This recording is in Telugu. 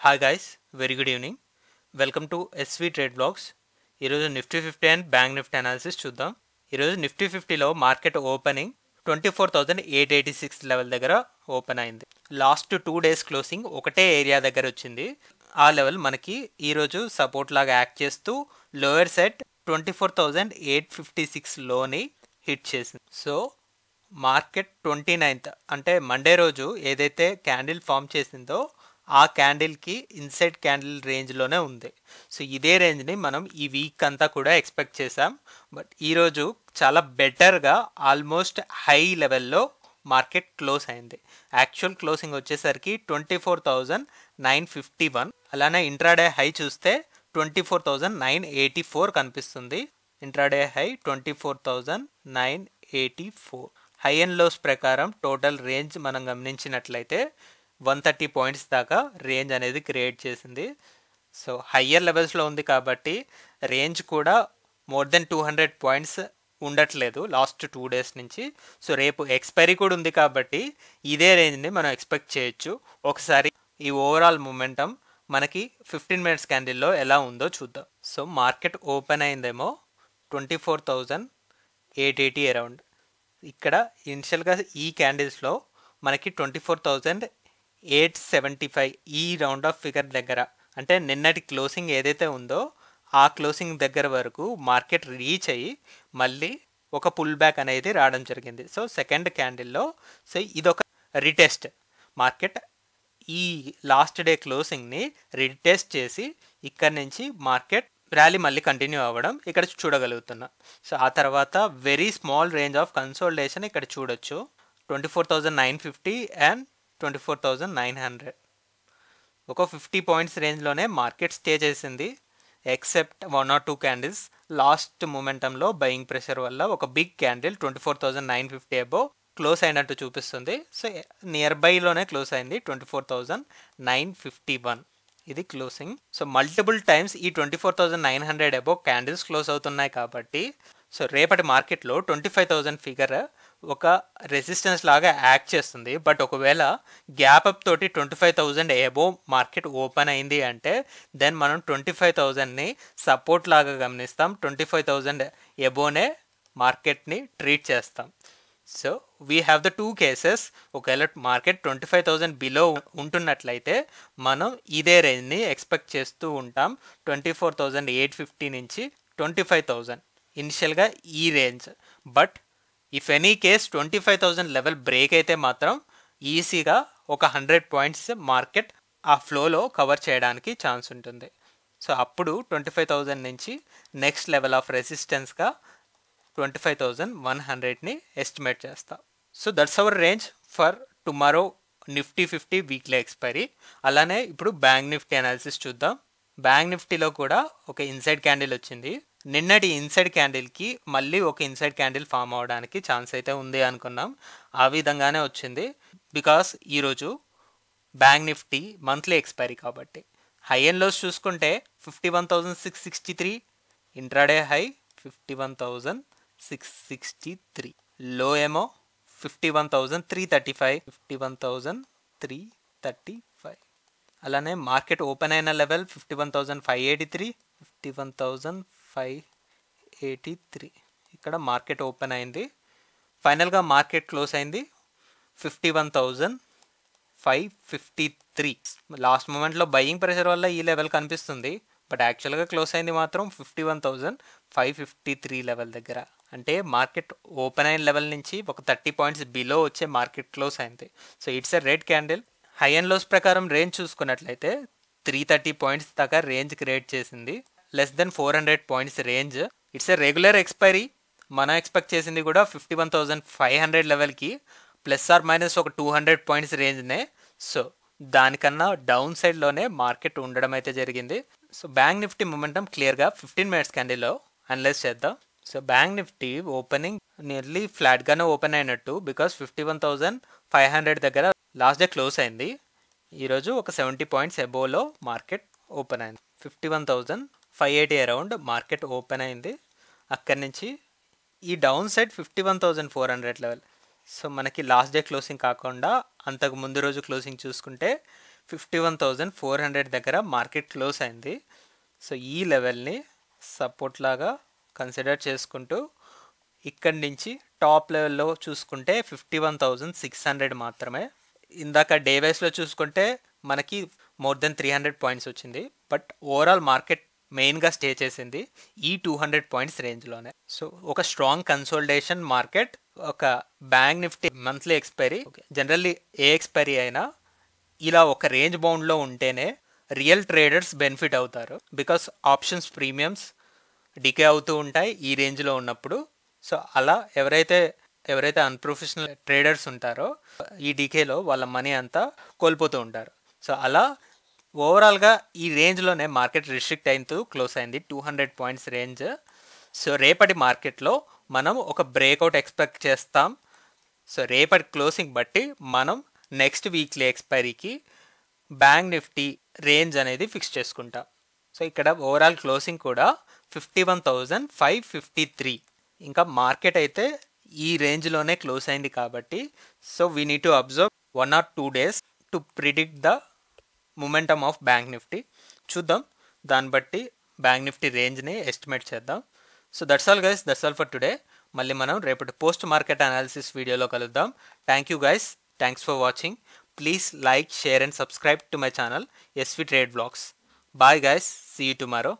Hi guys, very good evening. Welcome to SV trade blogs. ఈరోజు Nifty 50 and bank Nifty analysis చూద్దాం. ఈరోజు నిఫ్టీ 50లో మార్కెట్ ఓపెనింగ్ 24,886 లెవెల్ దగ్గర ఓపెన్ అయింది. లాస్ట్ 2 డేస్ క్లోజింగ్ ఒకటే ఏరియా దగ్గర వచ్చింది. ఆ లెవెల్ మనకి ఈరోజు సపోర్ట్ లాగా యాక్ట్ చేస్తూ లోయర్ సెట్ 24,856 లోని హిట్ చేసింది. సో మార్కెట్ 29th అంటే మండే రోజు ఏదైతే క్యాండిల్ ఫామ్ చేసిందో ఆ క్యాండిల్కి ఇన్సైడ్ క్యాండిల్ రేంజ్లోనే ఉంది. సో ఇదే రేంజ్ని మనం ఈ వీక్ అంతా కూడా ఎక్స్పెక్ట్ చేసాం. బట్ ఈరోజు చాలా బెటర్గా ఆల్మోస్ట్ హై లెవెల్లో మార్కెట్ క్లోజ్ అయింది. యాక్చువల్ క్లోజింగ్ వచ్చేసరికి 24,951. అలానే ఇంట్రాడే హై చూస్తే 24,984 కనిపిస్తుంది. Intraday high 24,984. High and lows ప్రకారం టోటల్ రేంజ్ మనం గమనించినట్లయితే 130 పాయింట్స్ దాకా రేంజ్ అనేది క్రియేట్ చేసింది. సో హయ్యర్ లెవెల్స్లో ఉంది కాబట్టి రేంజ్ కూడా మోర్ దెన్ 200 పాయింట్స్ ఉండట్లేదు లాస్ట్ 2 డేస్ నుంచి. సో రేపు ఎక్స్పైరీ కూడా ఉంది కాబట్టి ఇదే రేంజ్ని మనం ఎక్స్పెక్ట్ చేయొచ్చు. ఒకసారి ఈ ఓవరాల్ మొమెంటం మనకి 15 మినిట్స్ క్యాండిల్లో ఎలా ఉందో చూద్దాం. సో మార్కెట్ ఓపెన్ అయిందేమో 24,880 అరౌండ్. ఇక్కడ ఇనిషియల్గా ఈ క్యాండిల్స్లో మనకి 24,875 ఈ రౌండ్ ఆఫ్ ఫిగర్ దగ్గర, అంటే నిన్నటి క్లోజింగ్ ఏదైతే ఉందో ఆ క్లోజింగ్ దగ్గర వరకు మార్కెట్ రీచ్ అయ్యి మళ్ళీ ఒక పుల్ బ్యాక్ అనేది రావడం జరిగింది. సో సెకండ్ క్యాండిల్లో సో ఇదొక రీటెస్ట్. మార్కెట్ ఈ లాస్ట్ డే క్లోజింగ్ని రీటెస్ట్ చేసి ఇక్కడ నుంచి మార్కెట్ ర్యాలీ మళ్ళీ కంటిన్యూ అవ్వడం ఇక్కడ చూడగలుగుతున్నాం. సో ఆ తర్వాత very small range of consolidation ఇక్కడ చూడొచ్చు. 24,950 అండ్ 24,900 ఒక 50 పాయింట్స్ రేంజ్లోనే మార్కెట్ స్టే చేసింది. ఎక్సెప్ట్ 1 or 2 క్యాండిల్స్ లాస్ట్ మూమెంటంలో బయింగ్ ప్రెషర్ వల్ల ఒక బిగ్ క్యాండిల్ 24,950 అబోవ్ క్లోజ్ అయినట్టు చూపిస్తుంది. సో నియర్ బైలోనే క్లోజ్ అయింది 24,951. ఇది క్లోజింగ్. సో మల్టిపుల్ టైమ్స్ ఈ 24,900 అబోవ్ క్యాండిల్స్ క్లోజ్ అవుతున్నాయి కాబట్టి సో రేపటి మార్కెట్లో 25,000 ఫిగర్ ఒక రెసిస్టెన్స్ లాగా యాక్ట్ చేస్తుంది. బట్ ఒకవేళ గ్యాప్ అప్ తోటి 25,000 అబోవ్ మార్కెట్ ఓపెన్ అయింది అంటే దెన్ మనం 25,000ని సపోర్ట్ లాగా గమనిస్తాం. 25,000 అబోవ్నే మార్కెట్ని ట్రీట్ చేస్తాం. So we have the 2 cases. ఒకవేళ మార్కెట్ 25,000 బిలో ఉంటున్నట్లయితే మనం ఇదే రేంజ్ని ఎక్స్పెక్ట్ చేస్తూ ఉంటాం. 24,850 నుంచి 25,000 ఇనిషియల్గా ఈ range. But if any case 25,000 level break అయితే మాత్రం ఈజీగా ఒక 100 పాయింట్స్ మార్కెట్ ఆ ఫ్లోలో కవర్ చేయడానికి ఛాన్స్ ఉంటుంది. సో అప్పుడు 25,000 నుంచి నెక్స్ట్ లెవెల్ ఆఫ్ రెసిస్టెన్స్గా 25,100ని ఎస్టిమేట్ చేస్తాం. So that's our range for tomorrow Nifty 50 weekly expiry. అలానే ఇప్పుడు బ్యాంక్ నిఫ్టీ అనాలిసిస్ చూద్దాం. బ్యాంక్ నిఫ్టీలో కూడా ఒక ఇన్సైడ్ క్యాండిల్ వచ్చింది. నిన్నటి ఇన్సైడ్ క్యాండిల్కి మళ్ళీ ఒక ఇన్సైడ్ క్యాండిల్ ఫామ్ అవడానికి ఛాన్స్ అయితే ఉంది అనుకున్నాం. ఆ విధంగానే వచ్చింది. బికాస్ ఈరోజు బ్యాంక్ నిఫ్టీ మంత్లీ ఎక్స్పైరీ కాబట్టి హై అండ్ లోస్ చూసుకుంటే 51,663, ఇంట్రాడే హై 51,663, లో ఏమో 51,335, 51,335. అలానే మార్కెట్ ఓపెన్ అయిన లెవెల్ 51,583, 51,583. ఇక్కడ మార్కెట్ ఓపెన్ అయింది. ఫైనల్గా మార్కెట్ క్లోజ్ అయింది 51,553. లాస్ట్ మూమెంట్లో బయింగ్ ప్రెషర్ వల్ల ఈ లెవెల్ కనిపిస్తుంది. బట్ యాక్చువల్గా క్లోజ్ అయింది మాత్రం 51,553 లెవెల్ దగ్గర. అంటే మార్కెట్ ఓపెన్ అయిన లెవెల్ నుంచి ఒక 30 పాయింట్స్ బిలో వచ్చే మార్కెట్ క్లోజ్ అయింది. So it's a red candle. High and lows ప్రకారం రేంజ్ చూసుకున్నట్లయితే 330 పాయింట్స్ దాకా రేంజ్ క్రియేట్ చేసింది. Less than 400 points range. It's a regular expiry. మనం ఎక్స్పెక్ట్ చేసింది కూడా 51,500 లెవెల్కి ప్లస్ ఆర్ మైనస్ ఒక 200 పాయింట్స్ రేంజ్నే. సో దానికన్నా డౌన్ సైడ్లోనే మార్కెట్ ఉండడం అయితే జరిగింది. సో బ్యాంక్ నిఫ్టీ మొమెంటం క్లియర్గా 15 మినిట్స్ క్యాండిల్లో అనలైజ్ చేద్దాం. So bank Nifty opening nearly ఫ్లాట్గానే open అయినట్టు. బికాస్ 51,500 దగ్గర లాస్ట్ డే క్లోజ్ అయింది. ఈరోజు ఒక 70 పాయింట్స్ అబోవ్లో మార్కెట్ ఓపెన్ అయింది. 51,580 అరౌండ్ మార్కెట్ ఓపెన్ అయింది. అక్కడి నుంచి ఈ డౌన్ సైడ్ 51,400 లెవెల్. సో మనకి లాస్ట్ డే క్లోజింగ్ కాకుండా అంతకు ముందు రోజు క్లోజింగ్ చూసుకుంటే 51,400 దగ్గర మార్కెట్ క్లోజ్ అయింది. సో ఈ లెవెల్ని సపోర్ట్ లాగా కన్సిడర్ చేసుకుంటూ ఇక్కడి నుంచి టాప్ లెవెల్లో చూసుకుంటే 51,600 మాత్రమే. ఇందాక డే వైస్లో చూసుకుంటే మనకి మోర్ దెన్ 300 పాయింట్స్ వచ్చింది. బట్ ఓవరాల్ మార్కెట్ మెయిన్గా స్టే చేసింది ఈ 200 పాయింట్స్ రేంజ్లోనే. సో ఒక స్ట్రాంగ్ కన్సోలిడేషన్ మార్కెట్. ఒక bank Nifty monthly expiry, generally ఏ ఎక్స్పైరీ అయినా ఇలా ఒక రేంజ్ బౌండ్లో ఉంటేనే రియల్ ట్రేడర్స్ బెనిఫిట్ అవుతారు. బికాస్ ఆప్షన్స్ ప్రీమియమ్స్ డికే అవుతూ ఉంటాయి ఈ రేంజ్లో ఉన్నప్పుడు. సో అలా ఎవరైతే అన్ప్రొఫెషనల్ ట్రేడర్స్ ఉంటారో ఈ డీకేలో వాళ్ళ మనీ అంతా కోల్పోతూ ఉంటారు. సో అలా ఓవరాల్గా ఈ రేంజ్లోనే మార్కెట్ రిస్ట్రిక్ట్ అయితూ క్లోజ్ అయింది 200 పాయింట్స్ రేంజ్. సో రేపటి మార్కెట్లో మనం ఒక బ్రేక్అవుట్ ఎక్స్పెక్ట్ చేస్తాం. సో రేపటి క్లోజింగ్ బట్టి మనం నెక్స్ట్ వీక్లీ ఎక్స్పైరీకి బ్యాంక్ నిఫ్టీ రేంజ్ అనేది ఫిక్స్ చేసుకుంటాం. సో ఇక్కడ ఓవరాల్ క్లోజింగ్ కూడా 51,553. ఇంకా మార్కెట్ అయితే ఈ రేంజ్లోనే క్లోజ్ అయింది కాబట్టి so we need to observe 1 or 2 days to predict the momentum of bank Nifty. చూద్దాం, దాన్ని బట్టి బ్యాంక్ నిఫ్టీ రేంజ్ని ఎస్టిమేట్ చేద్దాం. So that's all guys, that's all for today. మళ్ళీ మనం రేపటి పోస్ట్ మార్కెట్ అనాలిసిస్ వీడియోలో కలుద్దాం. Thank you guys, thanks for watching. Please like, share and subscribe to my channel SV Trade Vlogs. Bye guys, see you tomorrow.